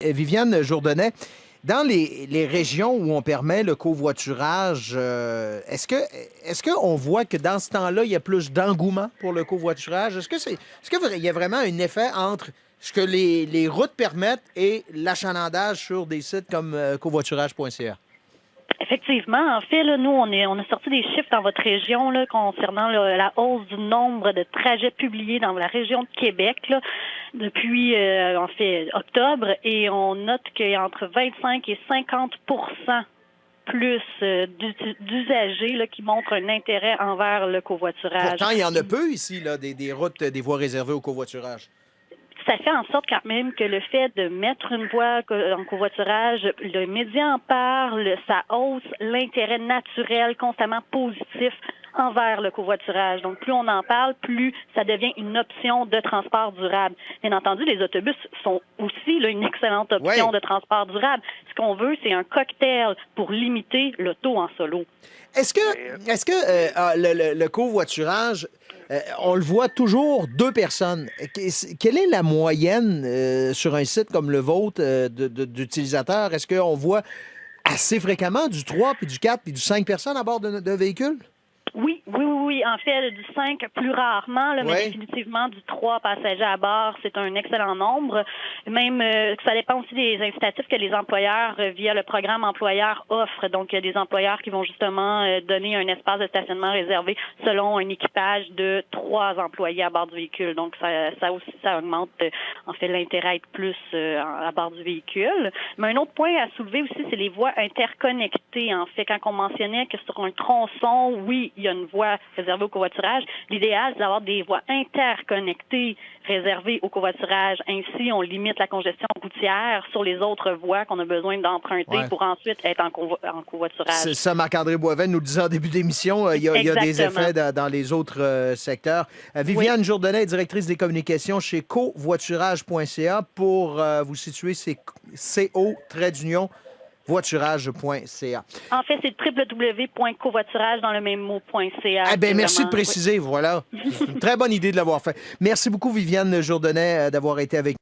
Viviane Jourdanet, dans les régions où on permet le covoiturage, est-ce qu'on voit que dans ce temps-là, il y a plus d'engouement pour le covoiturage? Est-ce qu'il y a vraiment un effet entre ce que les routes permettent et l'achalandage sur des sites comme covoiturage.ca? Effectivement. En fait, là, nous, on a sorti des chiffres dans votre région là, concernant la hausse du nombre de trajets publiés dans la région de Québec là, depuis, en fait, octobre. Et on note qu'il y a entre 25 et 50 plus d'usagers là, qui montrent un intérêt envers le covoiturage. Pourtant, il y en a peu ici, là, des routes, des voies réservées au covoiturage. Ça fait en sorte quand même que le fait de mettre une voie en covoiturage, le média en parle, ça hausse l'intérêt naturel constamment positif envers le covoiturage. Donc, plus on en parle, plus ça devient une option de transport durable. Bien entendu, les autobus sont aussi là, une excellente option de transport durable. Ce qu'on veut, c'est un cocktail pour limiter l'auto en solo. Est-ce que le covoiturage, on le voit toujours 2 personnes. Quelle est la moyenne sur un site comme le vôtre d'utilisateurs? Est-ce qu'on voit assez fréquemment du 3, puis du 4, puis du 5 personnes à bord d'un véhicule? Oui. En fait, du 5 plus rarement, là, mais définitivement du 3 passagers à bord, c'est un excellent nombre. Même, ça dépend aussi des incitatifs que les employeurs, via le programme employeur, offrent. Donc, il y a des employeurs qui vont justement donner un espace de stationnement réservé selon un équipage de 3 employés à bord du véhicule. Donc, ça augmente, en fait, l'intérêt à être plus à bord du véhicule. Mais un autre point à soulever aussi, c'est les voies interconnectées. En fait, quand on mentionnait que sur un tronçon, oui, il y a une voie réservée au covoiturage. L'idéal, c'est d'avoir des voies interconnectées réservées au covoiturage. Ainsi, on limite la congestion routière sur les autres voies qu'on a besoin d'emprunter pour ensuite être en covoiturage. C'est ça, Marc-André Boisvenu nous le disait en début d'émission. Il y a des effets dans les autres secteurs. Viviane Jourdanet, directrice des communications chez covoiturage.ca. Pour vous situer, c'est CO-d'union voiturage.ca. En fait, c'est www.covoiturage dans le même mot.ca. Eh bien, merci de préciser, voilà. C'est une très bonne idée de l'avoir fait. Merci beaucoup, Viviane Jourdanet, d'avoir été avec nous.